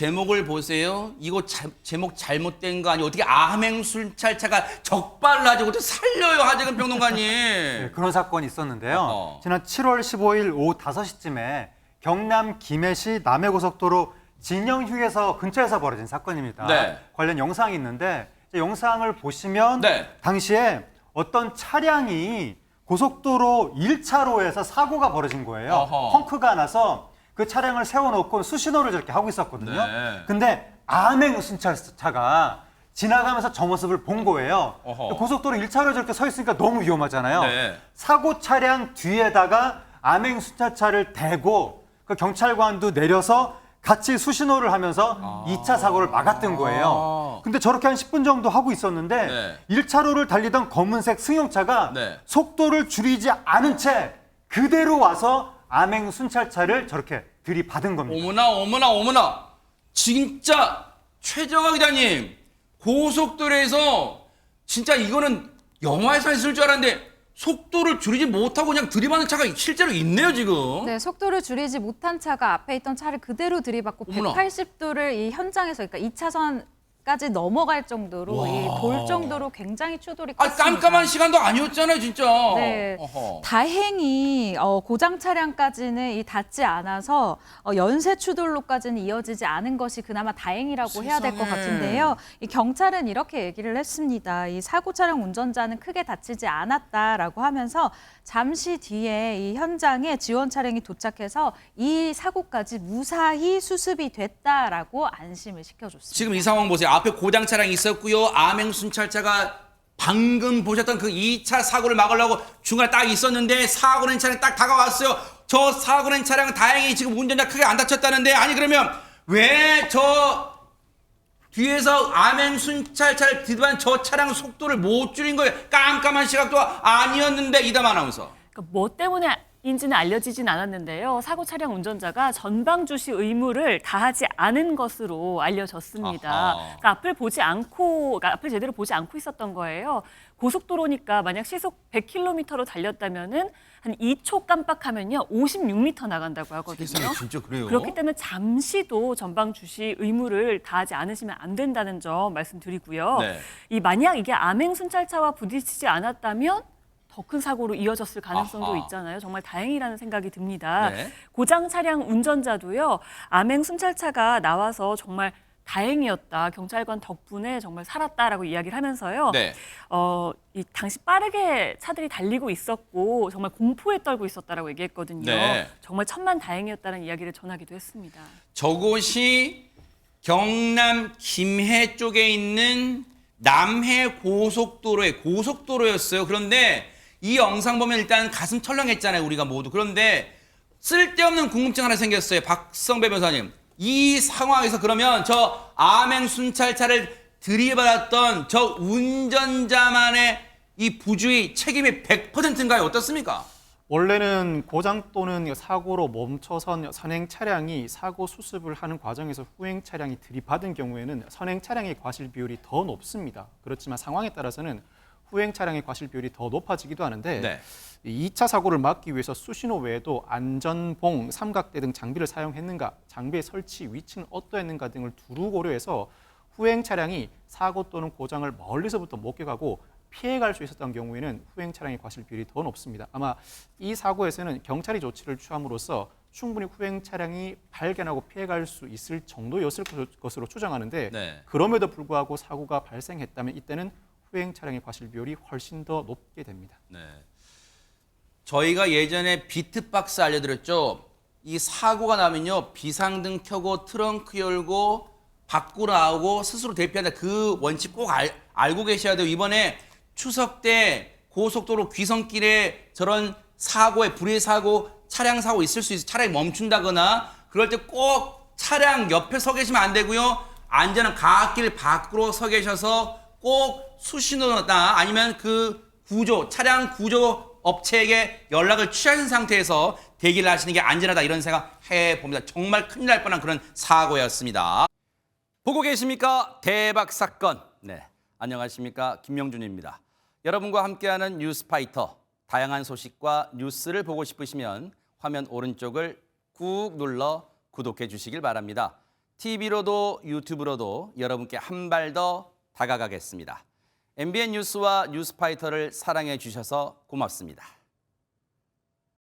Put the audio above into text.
제목을 보세요. 이거 제목 잘못된 거 아니에요? 어떻게 암행순찰차가 적발나지 어떻게 살려요, 하재근 평론가님. 네, 그런 사건이 있었는데요. 지난 7월 15일 오후 5시쯤에 경남 김해시 남해고속도로 진영휴게소 근처에서 벌어진 사건입니다. 네. 관련 영상이 있는데 영상을 보시면 네. 당시에 어떤 차량이 고속도로 1차로에서 사고가 벌어진 거예요. 어허. 펑크가 나서 그 차량을 세워놓고 수신호를 저렇게 하고 있었거든요. 네. 근데 암행순찰차가 지나가면서 저 모습을 본 거예요. 어허. 고속도로 1차로에 저렇게 서 있으니까 너무 위험하잖아요. 네. 사고 차량 뒤에다가 암행순찰차를 대고 그 경찰관도 내려서 같이 수신호를 하면서 2차 사고를 막았던 거예요. 근데 저렇게 한 10분 정도 하고 있었는데 네. 1차로를 달리던 검은색 승용차가 네. 속도를 줄이지 않은 채 그대로 와서 암행순찰차를 저렇게 들이받은 겁니다. 어머나 어머나 어머나. 진짜 최정화 기자님, 고속도로에서 진짜 이거는 영화에서 있을 줄 알았는데 속도를 줄이지 못하고 그냥 들이받는 차가 실제로 있네요, 지금. 네, 속도를 줄이지 못한 차가 앞에 있던 차를 그대로 들이받고 어머나. 180도를 이 현장에서, 그러니까 2차선까지 넘어갈 정도로, 이 돌 정도로 굉장히 추돌이 아, 컸습니다. 깜깜한 시간도 아니었잖아요, 진짜. 네, 어허. 다행히 고장 차량까지는 이 닿지 않아서 연쇄 추돌로까지는 이어지지 않은 것이 그나마 다행이라고 해야 될 것 세상에. 같은데요. 이 경찰은 이렇게 얘기를 했습니다. 이 사고 차량 운전자는 크게 다치지 않았다라고 하면서 잠시 뒤에 이 현장에 지원 차량이 도착해서 이 사고까지 무사히 수습이 됐다라고 안심을 시켜줬습니다. 지금 이 상황 보세요. 앞에 고장 차량이 있었고요. 암행순찰차가 방금 보셨던 그 2차 사고를 막으려고 중간에 딱 있었는데 사고 낸 차량이 딱 다가왔어요. 저 사고 낸 차량은 다행히 지금 운전자 크게 안 다쳤다는데, 아니 그러면 왜 저 뒤에서 암행순찰차를 들이받은 저 차량 속도를 못 줄인 거예요? 깜깜한 시각도 아니었는데, 이담 아나운서. 그러니까 뭐 때문에인지는 알려지진 않았는데요. 사고 차량 운전자가 전방 주시 의무를 다하지 않은 것으로 알려졌습니다. 아하. 그러니까 앞을 제대로 보지 않고 있었던 거예요. 고속도로니까 만약 시속 100km로 달렸다면은 한 2초 깜빡하면요 56m 나간다고 하거든요. 세상에, 진짜 그래요? 그렇기 때문에 잠시도 전방 주시 의무를 다하지 않으시면 안 된다는 점 말씀드리고요. 네. 만약 이게 암행순찰차와 부딪히지 않았다면 더 큰 사고로 이어졌을 가능성도 아하. 있잖아요. 정말 다행이라는 생각이 듭니다. 네. 고장 차량 운전자도요. 암행순찰차가 나와서 정말 다행이었다. 경찰관 덕분에 정말 살았다라고 이야기를 하면서요. 네. 당시 빠르게 차들이 달리고 있었고 정말 공포에 떨고 있었다라고 얘기했거든요. 네. 정말 천만 다행이었다는 이야기를 전하기도 했습니다. 저곳이 경남 김해 쪽에 있는 남해 고속도로였어요. 그런데 이 영상 보면 일단 가슴 철렁했잖아요, 우리가 모두. 그런데 쓸데없는 궁금증 하나 생겼어요, 박성배 변호사님. 이 상황에서 그러면 저 암행순찰차를 들이받았던 저 운전자만의 이 부주의 책임이 100%인가요? 어떻습니까? 원래는 고장 또는 사고로 멈춰선 선행 차량이 사고 수습을 하는 과정에서 후행 차량이 들이받은 경우에는 선행 차량의 과실 비율이 더 높습니다. 그렇지만 상황에 따라서는 후행 차량의 과실 비율이 더 높아지기도 하는데 네. 2차 사고를 막기 위해서 수신호 외에도 안전봉, 삼각대 등 장비를 사용했는가, 장비의 설치 위치는 어떠했는가 등을 두루 고려해서 후행 차량이 사고 또는 고장을 멀리서부터 목격하고 피해갈 수 있었던 경우에는 후행 차량의 과실 비율이 더 높습니다. 아마 이 사고에서는 경찰이 조치를 취함으로써 충분히 후행 차량이 발견하고 피해갈 수 있을 정도였을 것으로 추정하는데 네. 그럼에도 불구하고 사고가 발생했다면 이때는 후행 차량의 과실 비율이 훨씬 더 높게 됩니다. 네. 저희가 예전에 비트박스 알려드렸죠. 이 사고가 나면요, 비상등 켜고 트렁크 열고 밖으로 나오고 스스로 대피한다. 그 원칙 꼭 알고 계셔야 돼요. 이번에 추석 때 고속도로 귀성길에 저런 사고에 불의 사고, 차량 사고 있을 수 있어요. 차량이 멈춘다거나 그럴 때 꼭 차량 옆에 서 계시면 안 되고요. 안전한 갓길 밖으로 서 계셔서 꼭 수신호나 아니면 그 차량 구조 업체에게 연락을 취하신 상태에서 대기를 하시는 게 안전하다, 이런 생각 해봅니다. 정말 큰일 날 뻔한 그런 사고였습니다. 보고 계십니까? 대박 사건. 네, 안녕하십니까? 김명준입니다. 여러분과 함께하는 뉴스파이터. 다양한 소식과 뉴스를 보고 싶으시면 화면 오른쪽을 꾹 눌러 구독해 주시길 바랍니다. TV로도 유튜브로도 여러분께 한 발 더 다가가겠습니다. MBN 뉴스와 뉴스파이터를 사랑해 주셔서 고맙습니다.